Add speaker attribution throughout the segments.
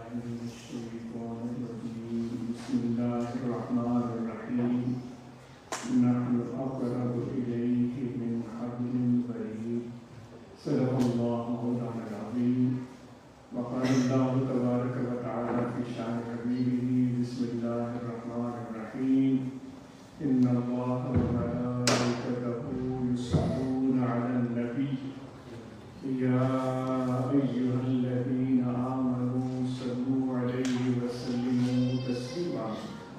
Speaker 1: من الشيطان الرجيم بسم الله الرحمن الرحيم نحن أقرب إليه من حبل الوريد صدق الله مولانا العظيم وقال الله تبارك وتعالى في شأن حبيبه بسم الله الرحمن الرحيم إن الله وملائكته يصلون على النبي يا أيها الذين آمنوا صلوا عليه وسلموا تسليما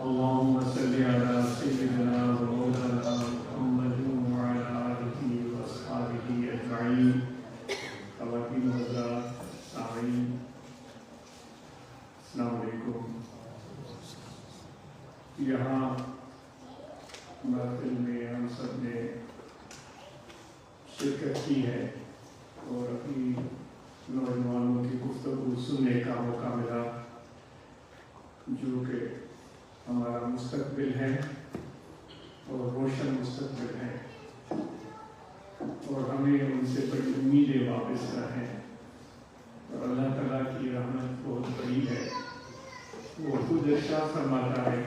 Speaker 1: اللهم صل على سيدنا ومولانا محمد وعلى آله وأصحابه أجمعين خواتین حضرات سامعین السلام علیکم. یہاں محفل میں ہم سب نے شرکت کی ہے اور اپنی نوجوانوں کی گفتگو سننے کا موقع ملا جو کہ ہمارا مستقبل ہے اور روشن مستقبل ہے اور ہمیں ان سے بڑی امیدیں وابستہ ہیں اور اللہ تعالیٰ کی رحمت بہت بڑی ہے. وہ خود ارشاد فرماتا ہے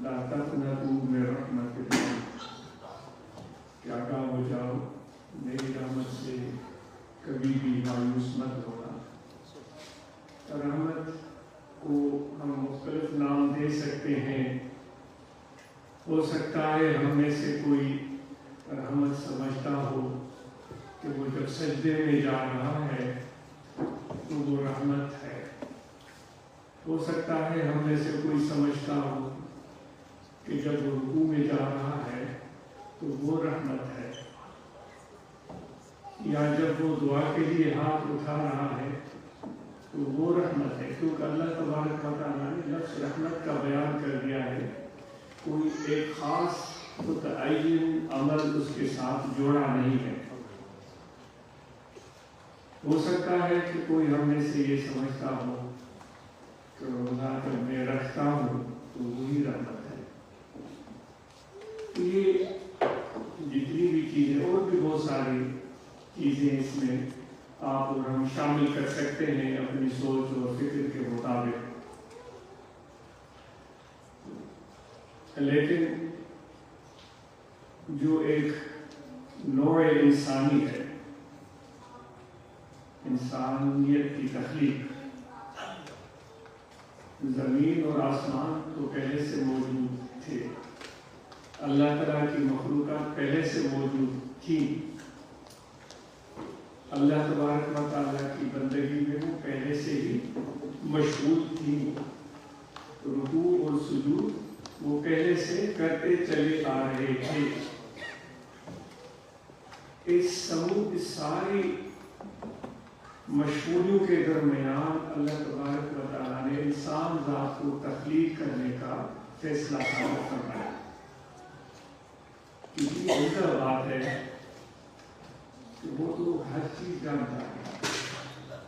Speaker 1: لا تقنطوا من رحمت اللہ کہ آگاہ ہو جاؤ میری رحمت سے کبھی بھی مایوس مت ہونا. رحمت کو ہم مختلف نام دے سکتے ہیں. ہو سکتا ہے ہم میں سے کوئی رحمت سمجھتا ہو کہ وہ جب سجدے میں جا رہا ہے تو وہ رحمت ہے. ہو سکتا ہے ہم میں سے کوئی سمجھتا ہو کہ جب وہ رکوع میں جا رہا ہے تو وہ رحمت ہے یا جب وہ دعا کے لیے ہاتھ اٹھا رہا ہے تو وہ رحمت ہے. کیونکہ اللہ تبارک و تعالیٰ نے لفظ رحمت کا بیان کر دیا ہے. کوئی ایک خاص متعین عمل اس کے ساتھ جوڑا نہیں ہے. ہو سکتا ہے کہ کوئی ہم میں سے یہ سمجھتا ہو کہ روزہ جب میں رکھتا ہوں تو وہی رحمت ہے. یہ جتنی بھی چیزیں اور بھی بہت ساری چیزیں اس میں آپ اور ہم شامل کر سکتے ہیں اپنی سوچ اور فکر کے مطابق. لیکن جو ایک نوع انسانی ہے, انسانیت کی تخلیق, زمین اور آسمان تو پہلے سے موجود تھے. اللہ تعالیٰ کی مخلوقات پہلے سے موجود تھی. اللہ تبارک و تعالیٰ کی بندگی میں وہ پہلے سے ہی مشغول تھی. رکوع اور سجود وہ پہلے سے کرتے چلے آ رہے تھے. اس ساری مشغولیوں کے درمیان اللہ تبارک و تعالیٰ نے انسان ذات کو تخلیق کرنے کا فیصلہ فرمایا. کتنی عمدہ بات ہے کہ وہ تو ہر چیز جانتا ہے.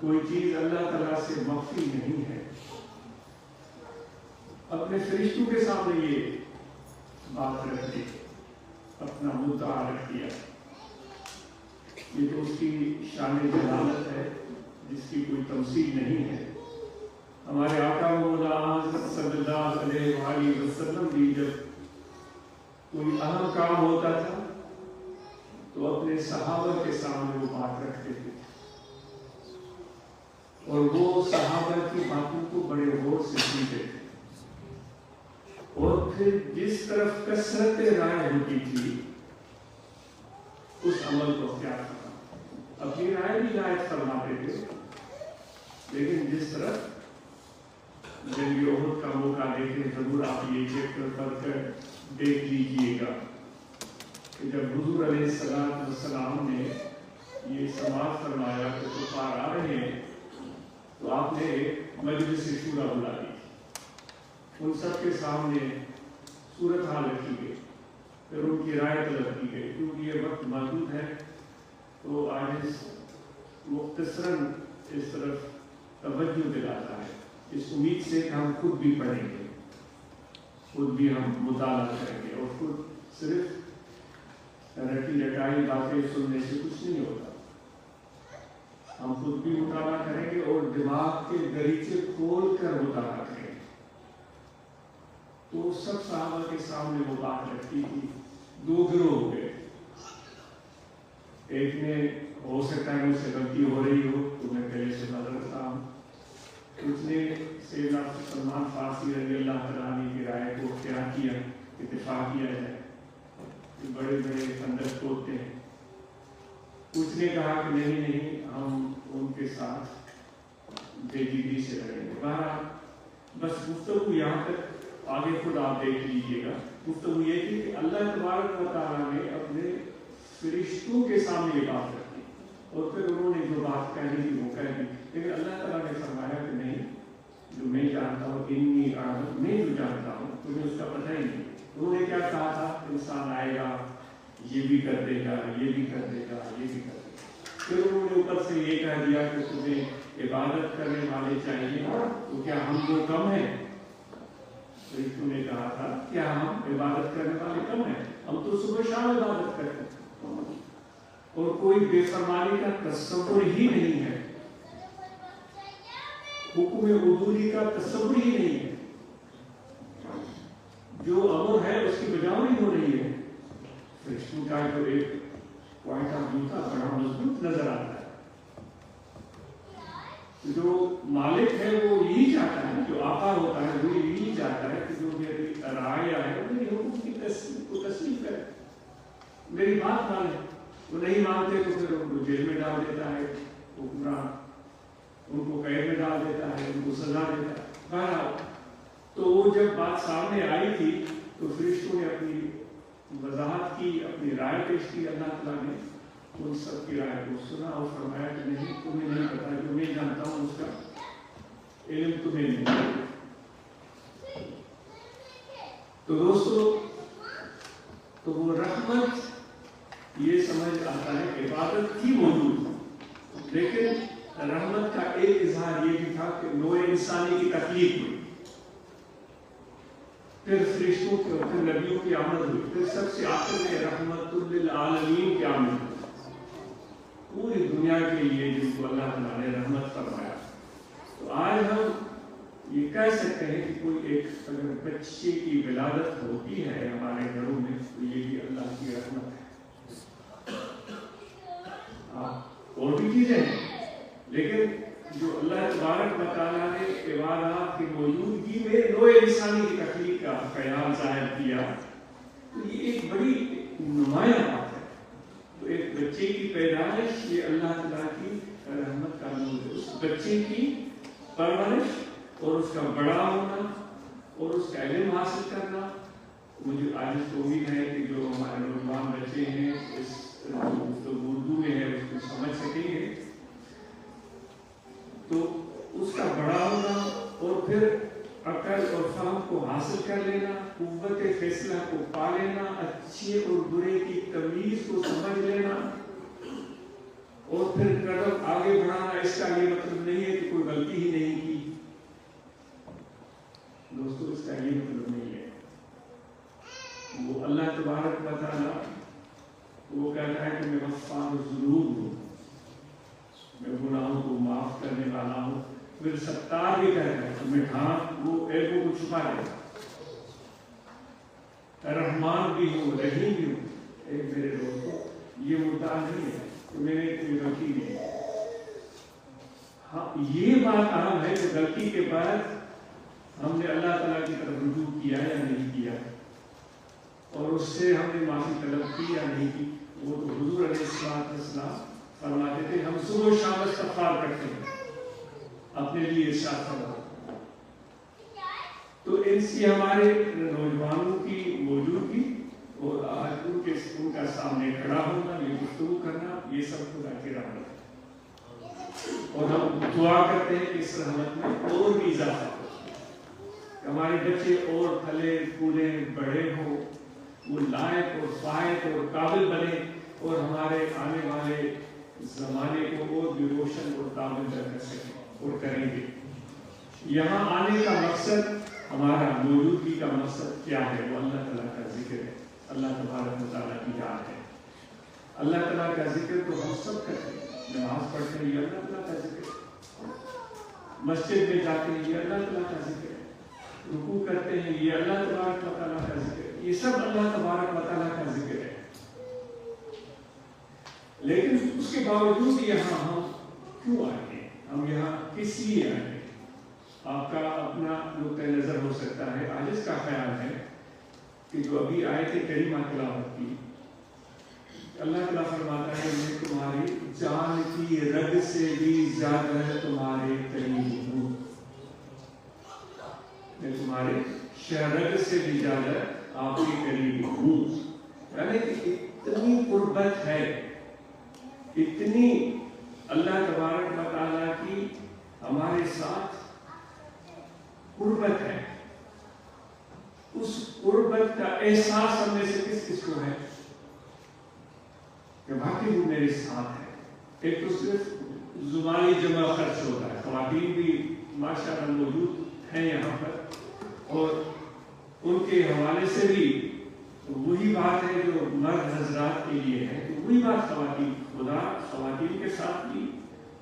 Speaker 1: کوئی چیز اللہ تعالیٰ سے مخفی نہیں ہے. اپنے فرشتوں کے سامنے یہ بات رکھ دی, اپنا مدعا رکھ دیا. یہ تو اس کی شان جلالت ہے جس کی کوئی تمثیل نہیں ہے. ہمارے آقا مولانا صلی اللہ علیہ وآلہ وسلم بھی جب کوئی اہم کام ہوتا تھا تو اپنے صحابہ کے سامنے وہ بات رکھتے تھے اور وہ صحابہ کی باتوں کو بڑے غور سے سنتے تھے. اور پھر جس طرف کثرت رائے ہوتی تھی اس عمل کو اختیار کرنا. اپنی رائے بھی جائز فرماتے تھے, لیکن جس طرف جنگ احد کا موقع دیکھیں ضرور آپ یہ چیپٹر پڑھ کر دیکھ لیجئے گا کہ جب حضور علیہ السلام نے یہ سماعت فرمایا کہ کفار آ رہے ہیں تو آپ نے ایک مجلس شورا بلا دی. ان سب کے سامنے صورتحال رکھی گئی, پھر ان کی رائے طلب کی گئی. کیونکہ یہ وقت محدود ہے تو آج مختصراً اس طرف توجہ دلاتا ہے, اس امید سے کہ ہم خود بھی پڑھیں گے, خود بھی ہم مطالعہ کریں گے, اور خود صرف رٹی رٹائی باتیں سننے سے کچھ نہیں ہوتا. ہم خود بھی مطالعہ کریں گے اور دماغ کے دریچے کھول کر مطالعہ کریں گے۔ تو سب صحابہ کے سامنے وہ بات رکھی تھی، دو گروہ ہو گئے، ایک نے ہو سکتا ہے مجھ سے غلطی ہو رہی ہو تو میں پہلے سے معذرت کرتا ہوں، اس نے سیدنا سلمان فارسی رضی اللہ تعالیٰ عنہ کی رائے کو اختیار کیا، اتفاق کیا جائے، بڑے بڑے خندق ہوتے ہیں۔ کچھ نے کہا کہ نہیں ہم ان کے ساتھ بےدبی سے لڑیں گے۔ بہرحال بس گفتگو یہاں تک، آگے خود آپ دیکھ لیجیے گا۔ گفتگو یہ تھی کہ اللہ تبارک و تعالیٰ نے اپنے فرشتوں کے سامنے یہ بات رکھی اور پھر انہوں نے جو بات کہنی تھی وہ کہہ دی، لیکن اللہ تعالیٰ نے فرمایا کہ نہیں، جو میں جانتا ہوں انی اعلم، میں جو جانتا ہوں تمہیں اس کا پتہ ہی نہیں۔ انہوں نے کیا کہا تھا؟ انسان آئے گا، یہ بھی کر دے گا، یہ بھی کر دے گا، یہ بھی کر دے گا۔ پھر انہوں نے اوپر سے یہ کہہ دیا کہ تمہیں عبادت کرنے والے چاہیے، تو کیا ہم وہ کم ہیں؟ فرشتوں نے کہا تھا کیا ہم عبادت کرنے والے کم ہیں؟ ہم تو صبح شام عبادت کرتے ہیں اور کوئی بے فرمانی کا تصور ہی نہیں ہے، حکم عبودی کا تصور ہی نہیں ہے، جو امر ہے اس کی بجاوری ہو رہی ہے۔ فرشتوں کا جو ایک پوائنٹ آف ویو تھا بڑا مضبوط نظر آتا ہے۔ جو مالک ہے وہ یہی چاہتا ہے، جو آقا ہوتا ہے وہ یہی چاہتا ہے کہ جو میری رعایا ہے وہ میری حکم کی کو تسلیم کرے، میری بات مانے۔ وہ نہیں مانتے تو پھر ان کو جیل میں ڈال دیتا ہے حکمران، ان کو قید میں ڈال دیتا ہے، ان کو سزا دیتا ہے۔ بہرحال تو وہ جب بات سامنے آئی تھی تو فرشتوں نے اپنی وضاحت کی، اپنی رائے پیش کی۔ اللہ تعالیٰ نے ان سب کی رائے کو سنا اور فرمایا کہ نہیں، تمہیں نہیں پتا، جو میں جانتا ہوں اس کا علم تمہیں نہیں۔ تو دوستو، تو وہ رحمت یہ سمجھ آتا ہے کہ عبادت تھی موجود، لیکن رحمت کا ایک اظہار یہ بھی تھا کہ نوع انسانی کی تخلیق ہوئی، پھر فرشتوں کی اور پھر نبیوں کی آمد ہوئی، پھر سب سے آخر میں رحمت للعالمین کی آمد ہوئی، پوری دنیا کے لیے جن کو اللہ تعالیٰ نے رحمت فرمایا۔ تو آج ہم یہ کہہ سکتے ہیں کہ کوئی ایک اگر بچے کی ولادت ہوتی ہے ہمارے گھروں میں تو یہ بھی اللہ کی رحمت ہے۔ اور بھی چیزیں ہیں، لیکن جو اللہ تبارک و تعالیٰ نے عبادات کی موجودگی میں نوع انسانی کی تخلیق کا خیال ظاہر کیا، تو یہ ایک بڑی نمایاں بات ہے۔ تو ایک بچے کی پیدائش یہ اللہ تعالیٰ کی رحمت کا نور ہے۔ اس بچے کی پرورش اور اس کا بڑا ہونا اور اس کا علم حاصل کرنا، مجھے آج تو امید ہے کہ جو ہمارے نوجوان بچے ہیں اس اردو میں ہے اس کو سمجھ سکیں گے۔ تو اس کا بڑا ہونا اور پھر عقل اور فہم کو حاصل کر لینا، قوت فیصلہ کو پا لینا، اچھے اور برے کی تمیز کو سمجھ لینا اور پھر قدم آگے بڑھانا، اس کا یہ مطلب نہیں ہے کہ کوئی غلطی ہی نہیں کی۔ دوستو، اس کا یہ مطلب نہیں ہے۔ وہ اللہ تبارک و تعالیٰ وہ کہتا ہے کہ میں غفار ضرور ہوں، میں گناہوں کو معاف کرنے والا ہوں۔ پھر ستار بھی کہتا ہے کہ میں وہ عیبوں کو چھپا دیتا، رحمان بھی ہوں، رحیم بھی ہوں۔ ایک میرے دوستوں، یہ مدعا نہیں ہے کہ میں نے کوئی غلطی نہیں۔ ہاں، یہ بات اہم ہے کہ غلطی کے بعد ہم نے اللہ تعالیٰ کی طرف رجوع کیا یا نہیں کیا، اور اس سے ہم نے معافی طلب کی یا نہیں کی۔ وہ تو حضور علیہ السلام فرماتے تھے ہم صبح و شام استغفار کرتے ہیں، اپنے لیے ارشاد فرماتے۔ تو ان سے ہمارے نوجوانوں کی موجودگی اور آج ان کا سامنے کھڑا ہونا، یہ گفتگو کرنا، یہ سب خدا کی رحمت ہے۔ اور ہم دعا کرتے ہیں کہ اس رحمت میں اور بھی اضافہ ہو، ہمارے بچے اور پھلے پھولے بڑے ہوں، وہ لائق اور فائق اور قابل بنے اور ہمارے آنے والے زمانے کو اور بھی روشن اور قابل کر سکیں اور کریں گے۔ یہاں آنے کا مقصد، ہمارا موجودگی کا مقصد کیا ہے؟ وہ اللہ تعالیٰ کا ذکر ہے، اللہ تبارک و تعالیٰ کی یاد ہے۔ اللہ تعالیٰ کا ذکر تو ہم سب کرتے ہیں، نماز پڑھتے ہیں یہ اللہ تعالیٰ کا ذکر ہے، مسجد میں جاتے ہیں یہ اللہ تعالیٰ کا ذکر ہے، رکوع کرتے ہیں یہ اللہ تبارک و تعالیٰ کا ذکر ہے، یہ سب اللہ تبارک و تعالیٰ کا ذکر ہے۔ لیکن اس کے باوجود یہاں ہم کیوں آئے ہیں، ہم یہاں کس لیے آئے ہیں؟ آپ کا اپنا نقطۂ نظر ہو سکتا ہے۔ آج اس کا خیال ہے کہ جو ابھی آیت کریمہ تلاوت کی، اللہ تعالیٰ فرماتا ہے میں تمہاری جان کی رگ سے بھی زیادہ تمہارے قریب ہوں، میں تمہارے رگ سے بھی زیادہ آپ کے قریب ہوں، یعنی کہ اتنی قربت ہے، اتنی اللہ تبارک و تعالیٰ کی ہمارے ساتھ قربت ہے۔ اس قربت کا احساس ہم میں سے کس کس کو ہے کہ واقعی وہ میرے ساتھ ہے؟ ایک تو صرف زبانی جمع خرچ ہوتا ہے، خواتین بھی ماشاءاللہ موجود ہیں یہاں پر، اور ان کے حوالے سے بھی وہی بات ہے جو مرد حضرات کے لیے ہے، تو وہی بات خواتین، خدا خواتین کے ساتھ بھی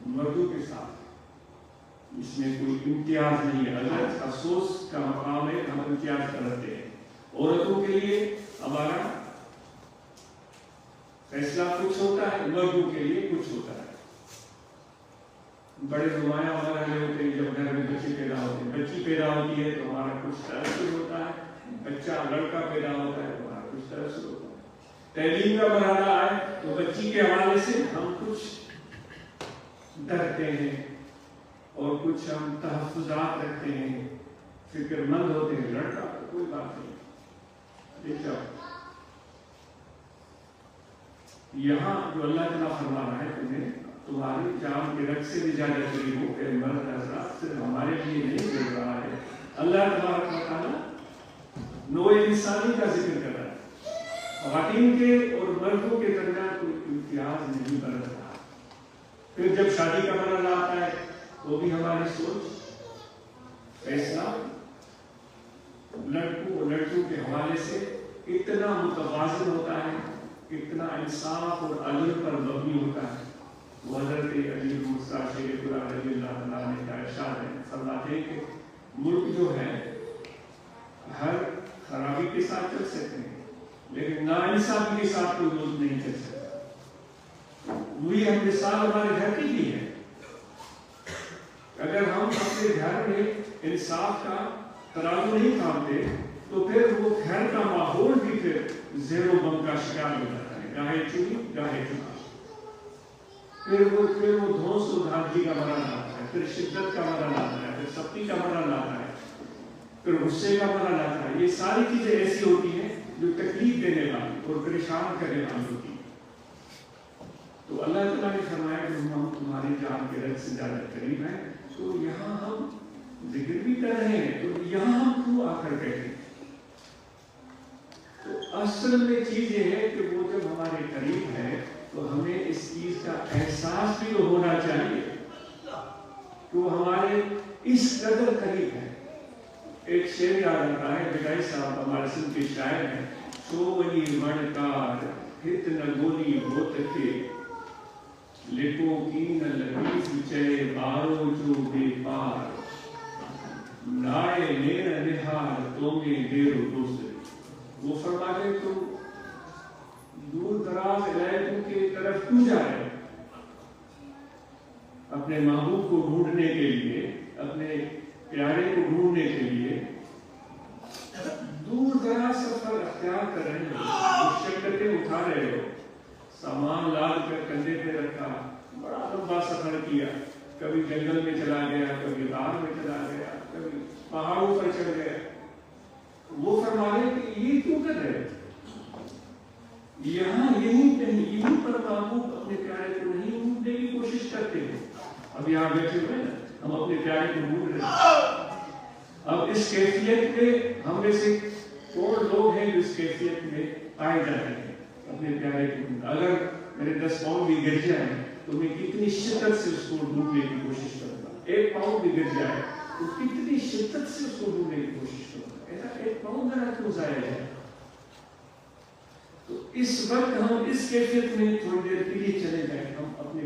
Speaker 1: مردوں کے ساتھ، اس میں کوئی امتیاز نہیں ہے۔ اگر افسوس کا مقام ہے ہم امتیاز کرتے ہیں، عورتوں کے لیے ہمارا فیصلہ کچھ ہوتا ہے، مردوں کے لیے کچھ ہوتا ہے۔ بڑے نمایاں ہمارے ہوتے ہیں جب گھر میں بچے پیدا ہوتے ہیں، بچی پیدا ہوتی ہے تو ہمارا کچھ تأثر ہوتا ہے، بچہ لڑکا پیدا ہوتا ہے تو ہمارا کچھ تأثر ہوتا ہے، تعلیم کا مرحلہ آئے تو بچی کے حوالے سے ہم کچھ ڈرتے ہیں اور کچھ ہم تحفظات رکھتے ہیں، فکر مند ہوتے ہیں۔ لڑکا کوئی بات نہیں، دیکھ جاؤ یہاں جو اللہ تعالیٰ فرما رہا ہے تمہیں تمہاری جان کے رگ سے بھی زیادہ قریب ہو کہ مرد حضرات صرف ہمارے لیے نہیں بول رہا ہے، اللہ تبارک و تعالیٰ نوع انسانی کا ذکر کر رہا ہے، خواتین کے اور مردوں کے درمیان کوئی امتیاز نہیں برت رہا۔ پھر جب شادی کا مرحلہ آتا ہے تو بھی ہماری سوچ فیصلہ لڑکوں اور لڑکیوں کے حوالے سے اتنا متوازن ہوتا ہے، اتنا انصاف اور عدل پر مبنی ہوتا ہے۔ وہ حضرت علی موسیٰ شیخ خدا رضی اللہ عنہ نے کا ارشاد ہے، فرماتے ہیں کہ ملک جو ہے ہر خرابی کے ساتھ چل سکتے ہیں لیکن ناانصافی کے ساتھ کوئی ملک نہیں چل سکتا۔ وہی ہم مثال ہمارے گھر کی بھی ہے، اگر ہم اپنے گھر میں انصاف کا ترازو نہیں تھامتے تو پھر وہ گھر کا ماحول بھی پھر زیر و بم کا شکار ہو جاتا ہے، گاہے چوری گاہے چنا، پھر وہ دھوس و دھاندلی کا مرحلہ آتا ہے، پھر شدت کا مرحلہ آتا ہے، پھر سختی کا مرحلہ آتا ہے، پھر غصے کا مرحلہ آتا ہے۔ یہ ساری چیزیں ایسی ہوتی ہیں جو تکلیف دینے والی اور پریشان کرنے والی ہوتی ہیں۔ تو اللہ تعالیٰ نے فرمایا کہ ہم تمہاری جان کے رگ سے زیادہ قریب ہیں، تو یہاں ہم ذکر بھی کر رہے ہیں، تو یہاں ہم کیوں آ کر کہتے ہیں؟ تو اصل میں چیز یہ ہے کہ وہ جب ہمارے قریب ہے تو ہمیں اس چیز کا احساس بھی تو ہونا چاہیے کہ وہ ہمارے اس قدر قریب ہے۔ ایک شعر یاد آتا ہے، بگائی صاحب ہمارے سندھ کے شاعر ہیں، سوئی مڑکار ہت نہ گولی ہو تکے لکو کی نہ لگی سچے بارو جو بے پار نائے نیر نہار تومے دیرو دوسرے۔ وہ فرماتے تم دور دراز علاقوں کی طرف کیوں جا رہے اپنے محبوب کو ڈھونڈنے کے لیے، اپنے پیارے کو ڈھونڈنے کے لیے دور دراز سفر اختیار کر رہے ہو، مشقتیں اٹھا رہے ہو، سامان لاد کر کندھے پہ رکھا، بڑا لمبا سفر کیا، کبھی جنگل میں چلا گیا، کبھی غار میں چلا گیا، کبھی پہاڑوں پر چڑھ گیا۔ وہ فرما رہے کہ یہ کیوں کر رہے یہاں یہیں پر محبوب اپنے پیارے کو نہیں ڈھونڈنے کی کوشش کرتے ہیں۔ اب یہاں بیٹھے ہوئے نا ہم اپنے پیارے کو ڈھونڈ رہے ہیں۔ اب اس کیفیت میں ہم میں سے کون لوگ ہیں جو اس کیفیت میں پائے جاتے ہیں اپنے پیارے کو ڈھونڈ؟ اگر میرے 10 پاؤں بھی گر جائیں تو میں کتنی شدت سے اس کو ڈھونڈنے کی کوشش کروں گا۔ 1 پاؤں بھی گر جائے تو کتنی شدت سے اس کو ڈھونڈنے کی کوشش کروں گا۔ ایسا 1 پاؤں ذرا کیوں ضائع ہے؟ تو اس وقت ہم اس کیفیت میں تھوڑی دیر کے لیے چلے جائیں، ہم اپنے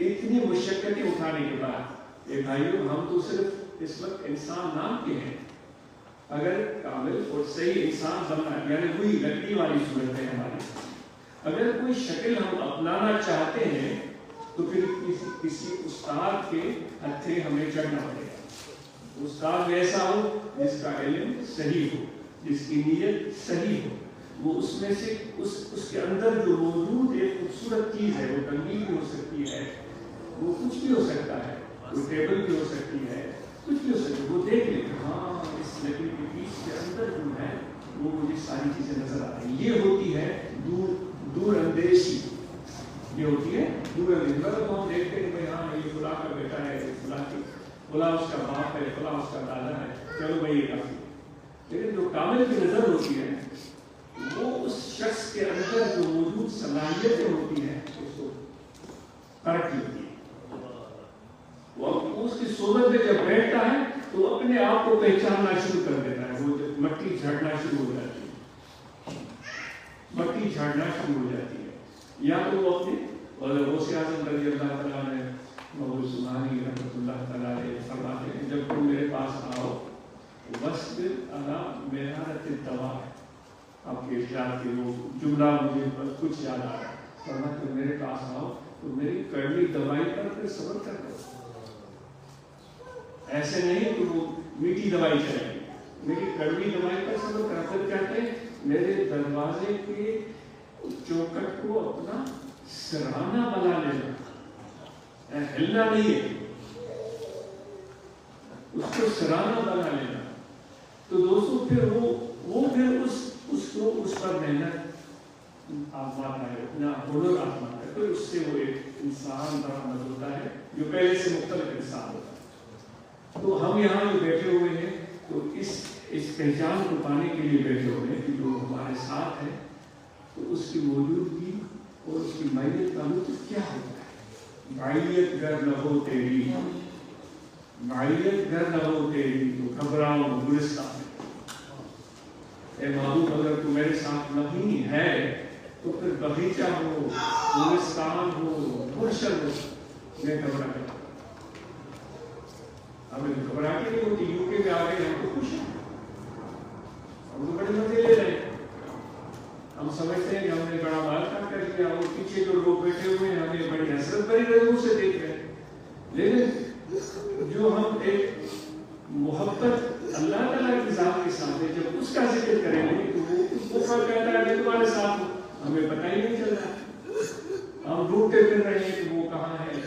Speaker 1: اتنی مشقتیں اٹھانے کے بعد اے بھائیوں ہم تو صرف اس وقت انسان نام کے ہیں. اگر کامل اور صحیح انسان بننا یعنی وہی لکڑی والی صورت ہے ہماری. اگر کوئی شکل ہم اپنانا چاہتے ہیں تو پھر کسی استاد کے ہتھے ہمیں چڑھنا پڑے گا. استاد ایسا ہو جس کا علم صحیح ہو, جس کی نیت صحیح ہو, وہ اس میں سے اس کے اندر جو موجود ایک خوبصورت چیز ہے, وہ تنگی بھی ہو سکتی ہے, وہ کچھ بھی ہو سکتا ہے, وہ ٹیبل بھی ہو سکتی ہے, کچھ بھی ہو سکتا ہے, وہ دیکھ لے کہ ہاں اس لکڑی کے پیس کے اندر جو ہے وہ مجھے ساری چیزیں نظر آ رہی ہیں. یہ ہوتی ہے دور اندیشی. یہ ہوتی ہے دور اندیشی. مطلب ہم دیکھتے ہیں کہ ہاں یہ فلاں کا بیٹا ہے, فلاں اس کا باپ ہے, فلاں اس کا دادا ہے, چلو بھائی یہ کافی. لیکن جو کامل کی نظر ہوتی ہے وہ اس شخص کے اندر جو موجود صلاحیتیں ہوتی ہیں اس کو پرکھ لیتی ہے. وہ اس کی صحبت میں جب بیٹھتا ہے تو اپنے آپ کو پہچاننا شروع کر دیتا ہے. وہ جب مٹی جھاڑنا شروع ہو جاتی ہے, مٹی جھاڑنا شروع ہو جاتی ہے. یا تو وہ اپنے غوث اعظم رضی اللہ تعالیٰ نے موضوع سبحانی رحمۃ اللہ تعالیٰ علیہ فرماتے ہیں جب تم میرے پاس آؤ وصبر علی مرارۃ الدواء. آپ کے ارشاد کے وہ جملہ مجھے کچھ یاد آ رہا ہے. فرماتے ہیں میرے پاس آؤ تو میری کڑوی دوائی پر پھر صبر کر دو. ایسے نہیں کہ وہ میٹھی دوائی چلے گی, میری کڑوی دوائی پر صبر کر. پھر کہتے ہیں میرے دروازے کے چوکٹ کو اپنا سرانہ بنا لینا, ہلنا نہیں ہے, اس کو سرانہ بنا لینا. تو دوستو پھر وہ پھر اس پر محنت آزماتا ہے, اپنا ہنر آزماتا ہے, تو اس سے وہ ایک انسان برآمد ہوتا ہے جو پہلے سے مختلف انسان ہوتا ہے. تو ہم یہاں جو بیٹھے ہوئے ہیں تو اس پہچان کو پانے کے لیے بیٹھے ہوئے ہیں کہ جو ہمارے ساتھ ہے تو اس کی موجودگی اور اس کی معیت کا لطف کیا ہوتا ہے. معیت گر نہ ہو تیری, معیت گر نہ ہو تیری تو گھبراؤں گلستان میں. اے محبوب اگر تو میرے ساتھ نہیں ہے تو پھر بغیچہ ہو, گلستان ہو, گلشن ہو, میں گھبرا کرتا. ہمیں گھبراہٹ نہیں ہوتی. یو کے میں آ گئے ہم تو خوش ہیں, ہم تو بڑے مزے لے رہے ہیں. ہم سمجھتے ہیں کہ ہم نے بڑا مال کام کر لیا اور پیچھے جو لوگ بیٹھے ہوئے ہیں ہمیں بڑی حسرت بھری نظروں سے دیکھ رہے ہیں. لیکن جو ہم ایک محبت اللہ تعالیٰ کی ذات کے ساتھ ہے, جب اس کا ذکر کریں گے تو وہ فرق کہتا ہے کہ تمہارے ساتھ ہمیں پتہ ہی نہیں چل رہا. ہم ڈھونڈتے پھر رہے ہیں کہ وہ کہاں ہے,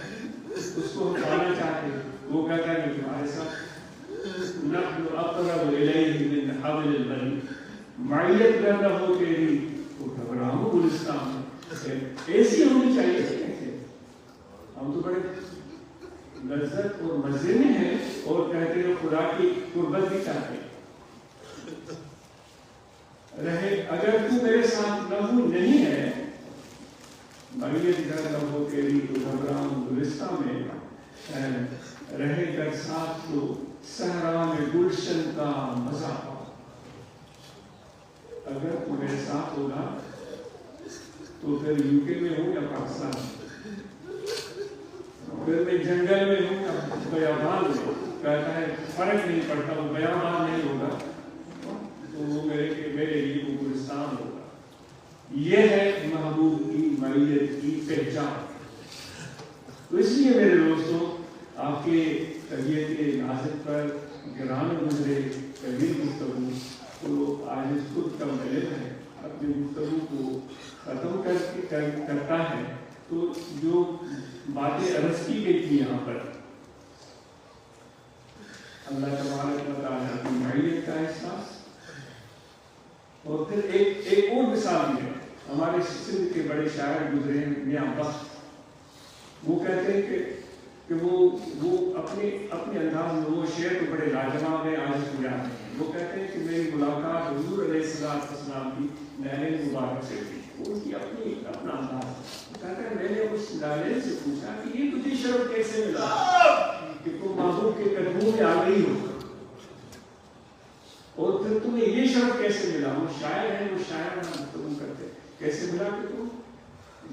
Speaker 1: اس کو ہم پانا چاہتے ہیں. وہ کہتا ہے کہ تمہارے ساتھ نحن اقرب الیہ من حبل الورید. معیت گر نہ ہو تیری تو گھبراؤں گلستان میں. ایسی ہونی چاہیے. ہم تو بڑے لذت اور مزے میں ہیں اور کہتے ہیں خدا کی قربت بھی چاہتے رہے. اگر تو میرے ساتھ نبو نہیں ہے, معیت گر نہ ہو تیری تو گھبراؤں گلستان میں رہے گر ساتھ تو صحرا میں گلشن کا مزہ پاؤ. اگر تو میرے ساتھ ہوگا تو پھر یو کے میں ہوں یا پاکستان میں, پھر میں جنگل میں ہوں یا بیابان میں, کہتا ہے فرق نہیں پڑتا. وہ بیابان نہیں ہوگا تو وہ میرے لیے وہ گلستان ہوگا. یہ ہے محبوب کی معیت کی پہچان. تو اس لیے میرے دوستوں آپ کے طبیعت کے نازک پر گران گزرے طویل گفتگو تو آج خود کا ملک ہے اپنی گفتگو کو ختم کرتا ہے. تو جو باتیں عرض کی گئی تھی یہاں پر اللہ تبارک و تعالیٰ کی معیت کا احساس, اور پھر ایک اور مثال بھی ہے. ہمارے سندھ کے بڑے شاعر گزرے ہیں میاں بخت. وہ کہتے ہیں کہ وہ اپنے انداز میں وہ شعر تو بڑے لاجواب ہیں, آج پورا ہیں. وہ کہتے ہیں کہ میری ملاقات حضور علیہ السلام کی نہر مبارک سے ہوئی. ان کی اپنا انداز. کہتا ہے میں نے اس لالے سے پوچھا کہ یہ تجھے شرف کیسے ملا کہ تم محبوب کے قدموں میں آ گئی ہو, اور پھر تمہیں یہ شرف کیسے ملا. وہ شاعر ہیں, وہ شاعر گفتگو کرتے کیسے ملا کہ تم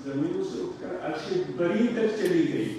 Speaker 1: زمینوں سے اٹھ کر عرش بری تک چلی گئی.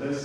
Speaker 1: 10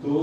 Speaker 1: 2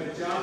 Speaker 1: 50